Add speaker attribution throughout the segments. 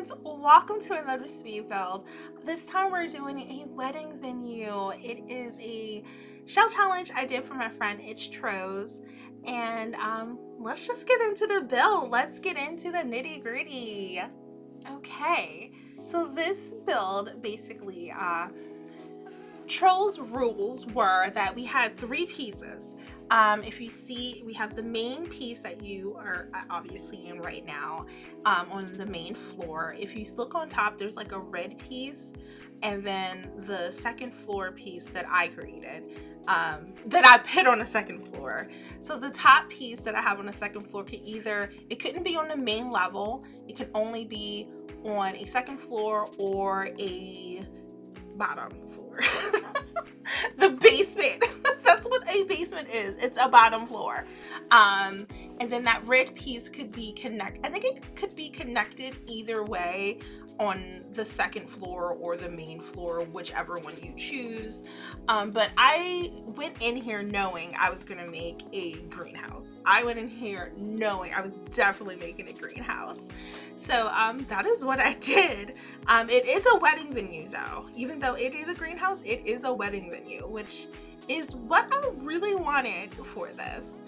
Speaker 1: friends, welcome to another speed build. This time we're doing a wedding venue. It is a shell challenge I did for my friend It's Tros, and let's just get into the build. Let's get into the nitty gritty. Okay, so this build basically Troll's rules were that we had 3 pieces. If you see, we have the main piece that you are obviously in right now on the main floor. If you look on top, there's like a red piece, and then the second floor piece that I created, that I put on the second floor. So the top piece that I have on the second floor it couldn't be on the main level. It could only be on a second floor or a bottom floor. The basement. That's what a basement is. It's a bottom floor. And then that red piece could be I think it could be connected either way on the second floor or the main floor, whichever one you choose. But I went in here knowing I was gonna make a greenhouse. I went in here knowing I was definitely making a greenhouse. So that is what I did. It is a wedding venue though. Even though it is a greenhouse, it is a wedding venue, which is what I really wanted for this.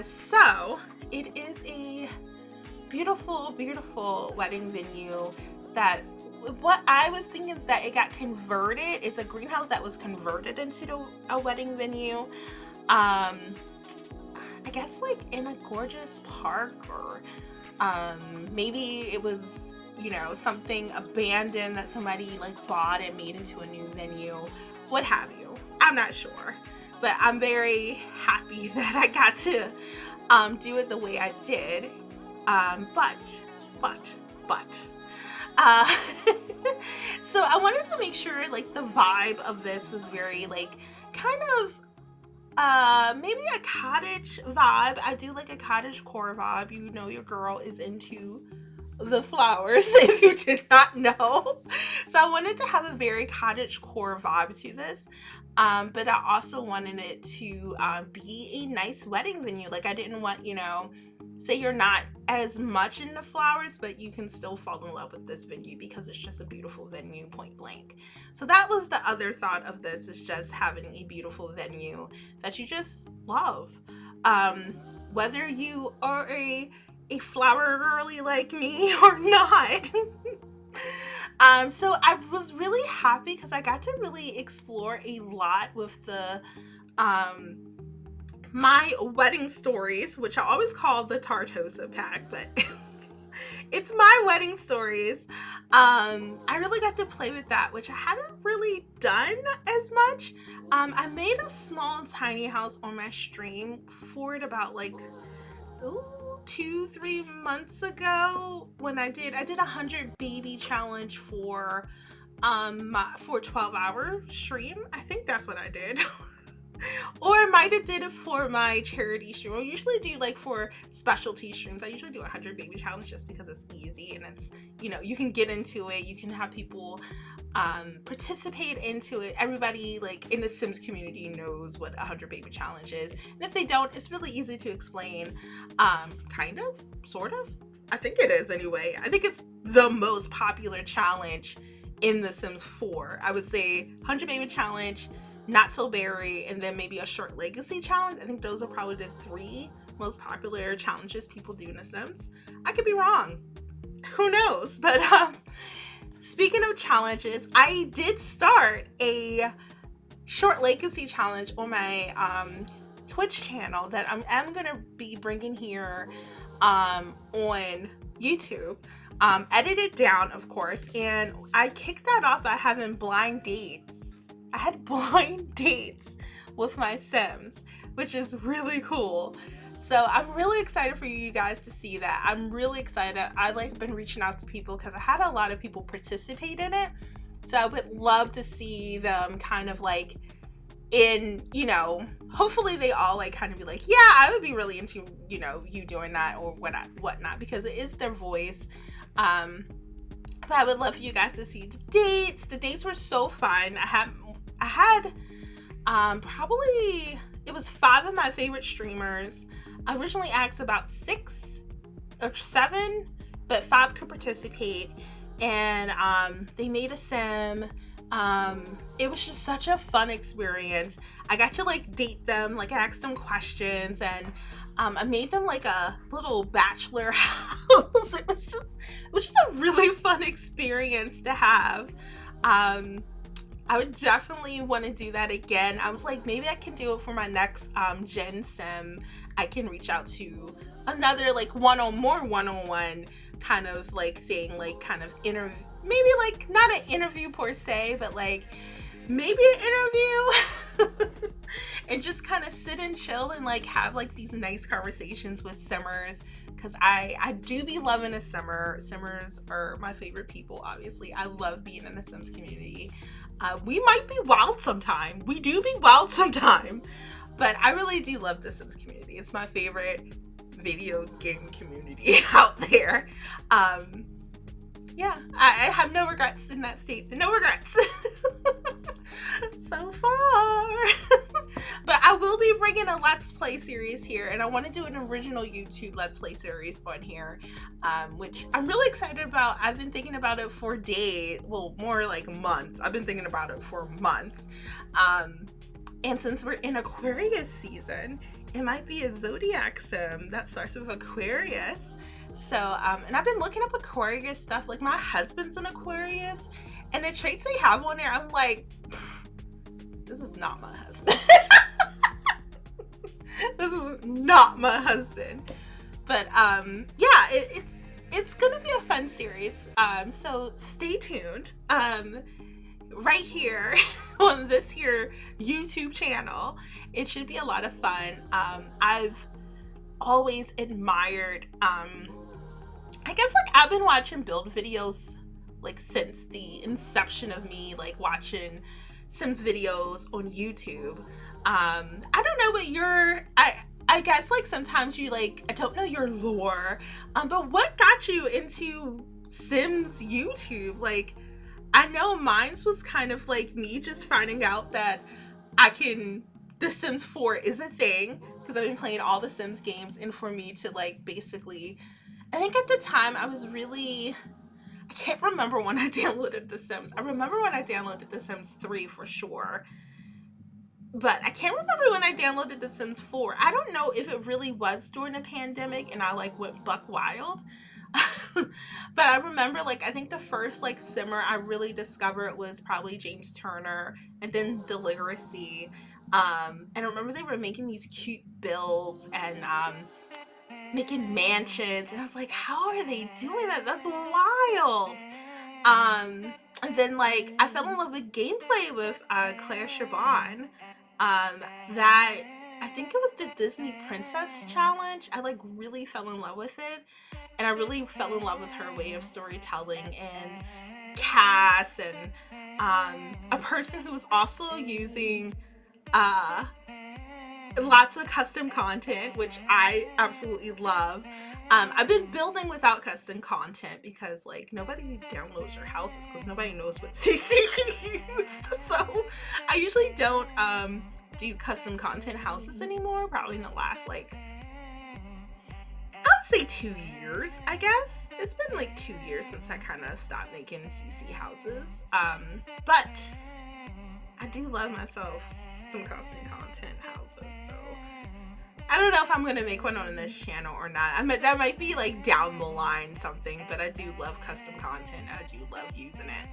Speaker 1: So it is a beautiful, beautiful wedding venue that what I was thinking is that it got converted. It's a greenhouse that was converted into a wedding venue. I guess like in a gorgeous park, or maybe it was, you know, something abandoned that somebody like bought and made into a new venue, what have you. I'm not sure, but I'm very happy that I got to do it the way I did. So I wanted to make sure like the vibe of this was very like kind of maybe a cottage vibe. I do like a cottage core vibe. You know, your girl is into the flowers if you did not know. So I wanted to have a very cottage core vibe to this, but I also wanted it to be a nice wedding venue. Like I didn't want, you know, say you're not as much into flowers, but you can still fall in love with this venue because it's just a beautiful venue, point blank. So that was the other thought of this, is just having a beautiful venue that you just love. Whether you are a flower girly like me or not. So I was really happy because I got to really explore a lot with the my wedding stories, which I always call the Tartosa pack, but it's my wedding stories. I really got to play with that, which I haven't really done as much. I made a small tiny house on my stream for it about like 2-3 months ago when I did 100 baby challenge for 12-hour stream. I think that's what I did. Or I might have did it for my charity stream. I usually do like for specialty streams. I usually do 100 baby challenge just because it's easy and it's, you know, you can get into it. You can have people participate into it. Everybody like in the Sims community knows what 100 baby challenge is. And if they don't, it's really easy to explain. Kind of, sort of. I think it is anyway. I think it's the most popular challenge in The Sims 4. I would say 100 baby challenge, Not So Berry, and then maybe a short legacy challenge. I think those are probably the 3 most popular challenges people do in The Sims. I could be wrong. Who knows? But speaking of challenges, I did start a short legacy challenge on my Twitch channel that I'm gonna be bringing here on YouTube. Edited down, of course, and I kicked that off by having blind dates. I had blind dates with my Sims, which is really cool. So I'm really excited for you guys to see that. I'm really excited. I like been reaching out to people because I had a lot of people participate in it. So I would love to see them kind of like in, you know, hopefully they all like kind of be like, yeah, I would be really into, you know, you doing that or whatnot, because it is their voice. But I would love for you guys to see the dates. The dates were so fun. I had probably, it was 5 of my favorite streamers. I originally asked about 6 or 7 but 5 could participate, and they made a sim. It was just such a fun experience. I got to like date them, like ask them questions, and I made them like a little bachelor house. It was just a really fun experience to have. I would definitely want to do that again. I was like, maybe I can do it for my next Gen Sim. I can reach out to another like one-on-one kind of like thing, like kind of interview, maybe like not an interview per se, but like maybe an interview and just kind of sit and chill and like have like these nice conversations with Simmers, because I do be loving a Simmer. Simmers are my favorite people, obviously. I love being in the Sims community. We might be wild sometime. We do be wild sometime. But I really do love the Sims community. It's my favorite video game community out there. Yeah, I have no regrets in that statement. No regrets. So far. But I will be bringing a Let's Play series here, and I want to do an original YouTube Let's Play series on here, which I'm really excited about. I've been thinking about it for days, well, more like months. I've been thinking about it for months. And since we're in Aquarius season, it might be a zodiac sim that starts with Aquarius. So, and I've been looking up Aquarius stuff. Like, my husband's an Aquarius, and the traits they have on there, I'm like, this is not my husband. This is not my husband. But, yeah, it's gonna be a fun series. So stay tuned. Right here on this here YouTube channel. It should be a lot of fun. I've always admired, I guess like I've been watching build videos like since the inception of me like watching Sims videos on YouTube. I don't know what I guess like sometimes you like, I don't know your lore, but what got you into Sims YouTube? Like, I know mine's was kind of like me just finding out that The Sims 4 is a thing, because I've been playing all the Sims games, and for me to like basically, I think at the time I can't remember when I downloaded The Sims. I remember when I downloaded The Sims 3 for sure, but I can't remember when I downloaded The Sims 4. I don't know if it really was during the pandemic and I like went buck wild. But I remember like, I think the first like Simmer I really discovered was probably James Turner, and then Deliracy. And I remember they were making these cute builds and making mansions, and I was like, how are they doing that? That's wild. And then like I fell in love with gameplay with Claire Chabon. That, I think it was the Disney Princess Challenge. I like really fell in love with it, and I really fell in love with her way of storytelling and Cass, and a person who was also using lots of custom content, which I absolutely love. I've been building without custom content because like nobody downloads your houses because nobody knows what CC you used. So I usually don't do custom content houses anymore, probably in the last like, I would say 2 years, I guess. It's been like 2 years since I kind of stopped making CC houses. But I do love myself some custom content houses, so I don't know if I'm gonna make one on this channel or not. I mean, that might be like down the line something, but I do love custom content. I do love using it.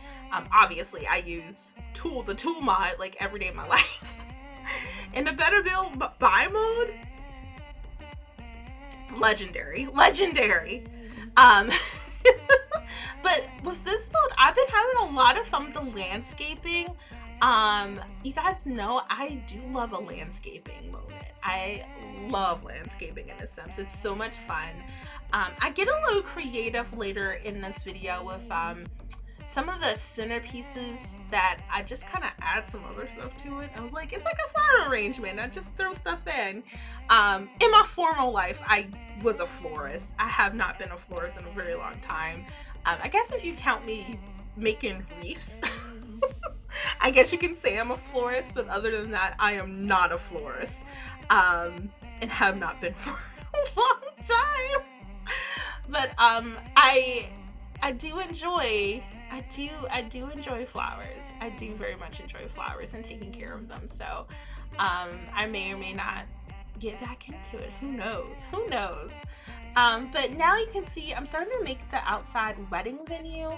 Speaker 1: Obviously I use the tool mod like every day of my life. In the better build buy mode, legendary. But with this build, I've been having a lot of fun with the landscaping. You guys know I do love a landscaping moment. I love landscaping in The Sims. It's so much fun. I get a little creative later in this video with some of the centerpieces that I just kind of add some other stuff to it. I was like, it's like a flower arrangement. I just throw stuff in. In my formal life, I was a florist. I have not been a florist in a very long time. I guess if you count me making wreaths, I guess you can say I'm a florist, but other than that, I am not a florist, and have not been for a long time. But I do enjoy I do enjoy flowers. I do very much enjoy flowers and taking care of them. So I may or may not get back into it. Who knows? Who knows? But now you can see I'm starting to make the outside wedding venue.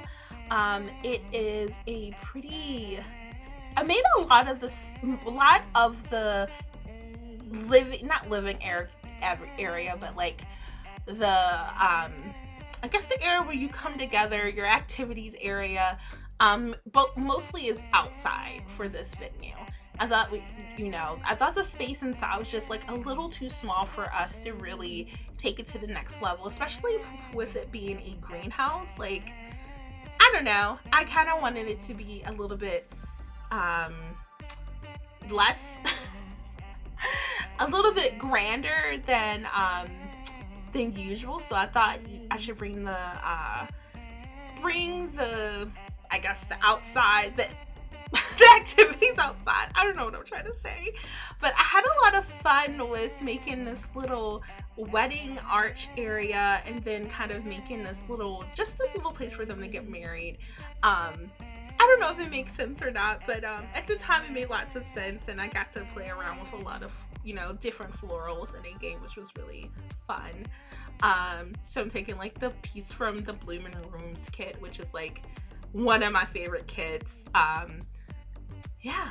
Speaker 1: It is a pretty. I made a lot of the living, not living area, but like the I guess the area where you come together, your activities area, but mostly is outside for this venue. I thought I thought the space inside was just like a little too small for us to really take it to the next level, especially with it being a greenhouse. Like, I don't know, I kind of wanted it to be a little bit um less a little bit grander than usual. So I thought I should bring the I guess the outside the activities outside. I don't know what I'm trying to say, but I had a lot of fun with making this little wedding arch area, and then kind of making this little place for them to get married. I don't know if it makes sense or not, but at the time it made lots of sense, and I got to play around with a lot of different florals in a game, which was really fun. So I'm taking like the piece from the Bloom and Rooms kit, which is like one of my favorite kits. Yeah,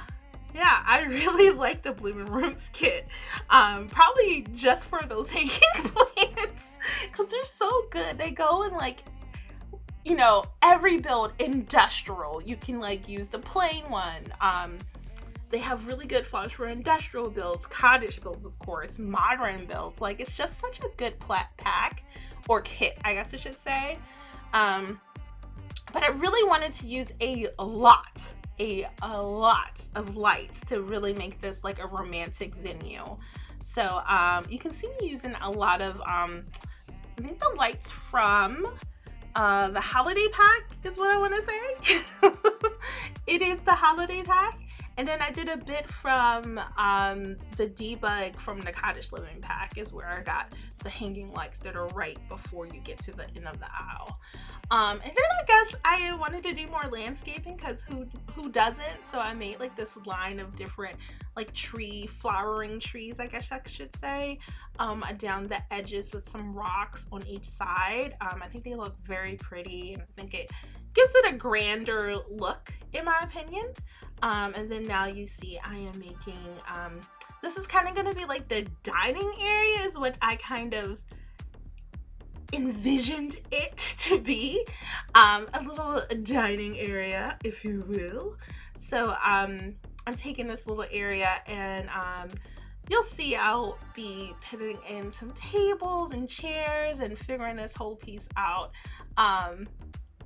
Speaker 1: I really like the Bloom and Rooms kit. Probably just for those hanging plants, because they're so good. They go in like every build. Industrial, you can like use the plain one. They have really good flowers for industrial builds, cottage builds, of course, modern builds. Like, it's just such a good pack, or kit, I guess I should say. But I really wanted to use a lot of lights to really make this like a romantic venue. So you can see me using a lot of I think the lights from the holiday pack is what I want to say. It is the holiday pack. And then I did a bit from the debug from the cottage living pack, is where I got the hanging lights that are right before you get to the end of the aisle. And then I guess I wanted to do more landscaping, because who doesn't? So I made like this line of different like flowering trees, I guess I should say, down the edges with some rocks on each side. I think they look very pretty, and I think it gives it a grander look, in my opinion. And then now you see I am making, this is kind of going to be like the dining area, is what I kind of envisioned it to be. A little dining area, if you will. So I'm taking this little area, and you'll see I'll be putting in some tables and chairs and figuring this whole piece out.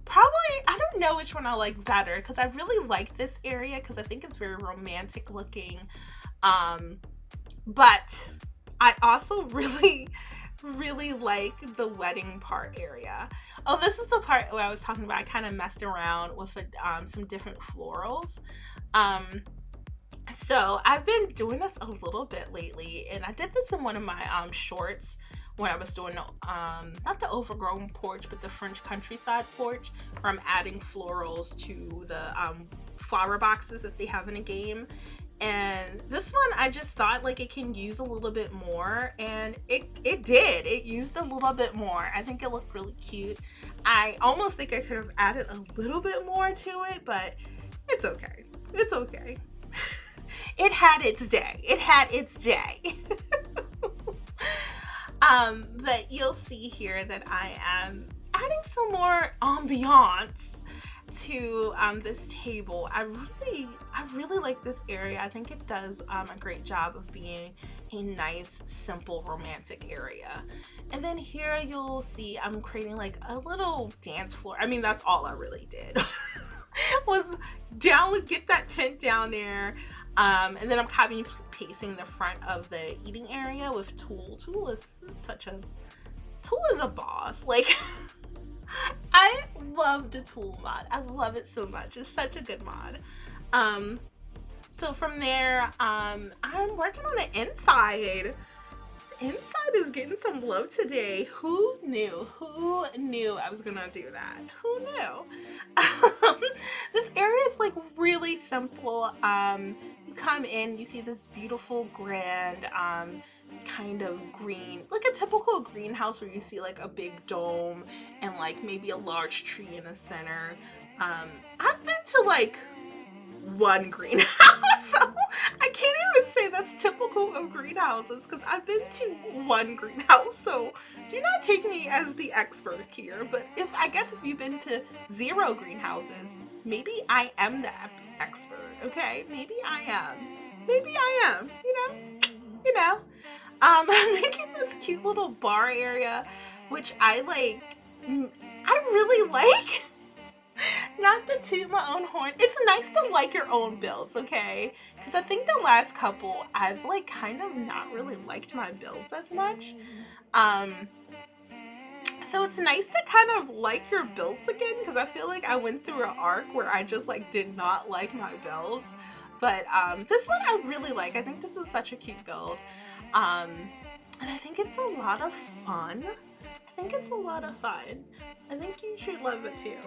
Speaker 1: Probably, I don't know which one I like better, because I really like this area because I think it's very romantic looking. But I also really like the wedding part area. Oh, this is the part where I was talking about. I kind of messed around with some different florals. So I've been doing this a little bit lately, and I did this in one of my shorts when I was doing not the overgrown porch, but the French countryside porch, where I'm adding florals to the flower boxes that they have in a game. And this one, I just thought like it can use a little bit more, and it did. It used a little bit more. I think it looked really cute. I almost think I could have added a little bit more to it, but it's okay. It's okay. It had its day. It had its day. But you'll see here that I am adding some more ambiance to this table. I really like this area. I think it does a great job of being a nice, simple, romantic area. And then here you'll see I'm creating like a little dance floor. I mean, that's all I really did. Was get that tent down there. And then I'm copying and pasting the front of the eating area with Tool. Tool is a boss. Like, I love the Tool mod. I love it so much. It's such a good mod. So from there, I'm working on the inside. inside is getting some love today. Who knew? Who knew I was gonna do that? Who knew? This area is like really simple. You come in, you see this beautiful grand kind of green, like a typical greenhouse where you see like a big dome and like maybe a large tree in the center. I've been to like one greenhouse, so I can't even say that's typical of greenhouses because I've been to one greenhouse, so do not take me as the expert here. But I guess if you've been to 0 greenhouses, maybe I am the expert. Okay, maybe I am, you know. I'm making this cute little bar area, which I really like. Not to toot my own horn. It's nice to like your own builds, okay? Because I think the last couple, I've like kind of not really liked my builds as much. So it's nice to kind of like your builds again, because I feel like I went through an arc where I just like did not like my builds. But this one I really like. I think this is such a cute build. And I think it's a lot of fun. I think you should love it too.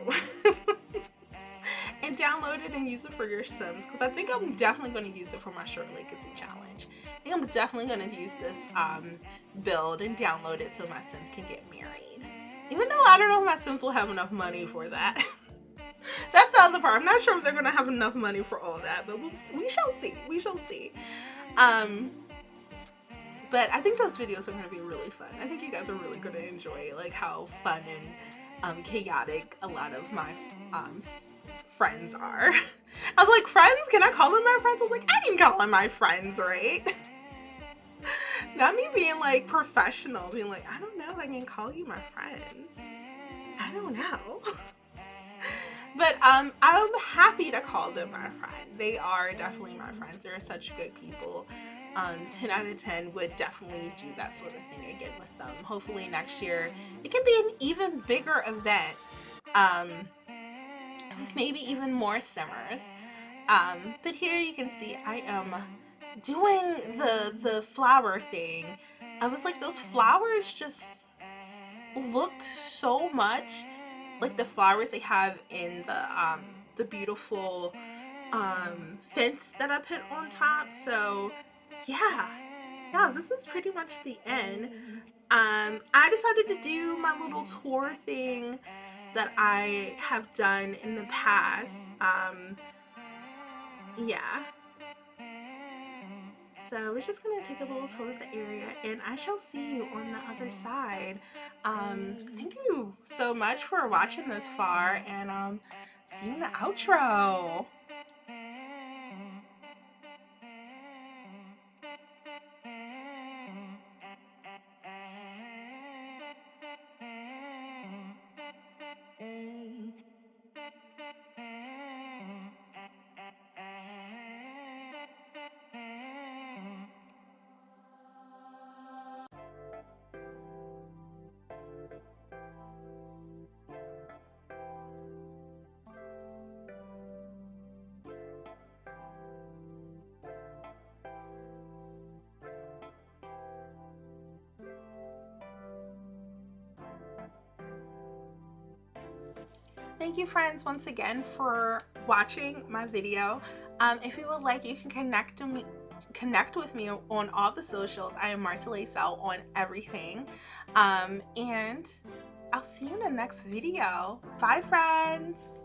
Speaker 1: And download it and use it for your Sims, because I think I'm definitely going to use it for my Short Legacy challenge. I think I'm definitely going to use this build and download it so my Sims can get married. Even though I don't know if my Sims will have enough money for that. That's the other part. I'm not sure if they're going to have enough money for all that, but we shall see. We shall see. But I think those videos are going to be really fun. I think you guys are really going to enjoy like how fun and chaotic a lot of my friends are. I was like, friends? Can I call them my friends? I was like, I can call them my friends, right? Not me being like professional, being like, I don't know if I can call you my friend. I don't know. But I'm happy to call them my friend. They are definitely my friends. They're such good people. 10 out of 10 would definitely do that sort of thing again with them. Hopefully next year it can be an even bigger event, with maybe even more simmers. But here you can see I am doing the flower thing. I was like, those flowers just look so much like the flowers they have in the beautiful fence that I put on top. So yeah, this is pretty much the end. I decided to do my little tour thing that I have done in the past. Yeah. So we're just gonna take a little tour of the area, and I shall see you on the other side. Thank you so much for watching this far, and see you in the outro. Thank you, friends, once again for watching my video. If you would like, you can connect with me on all the socials. I am Marcylaycelle on everything. And I'll see you in the next video. Bye, friends.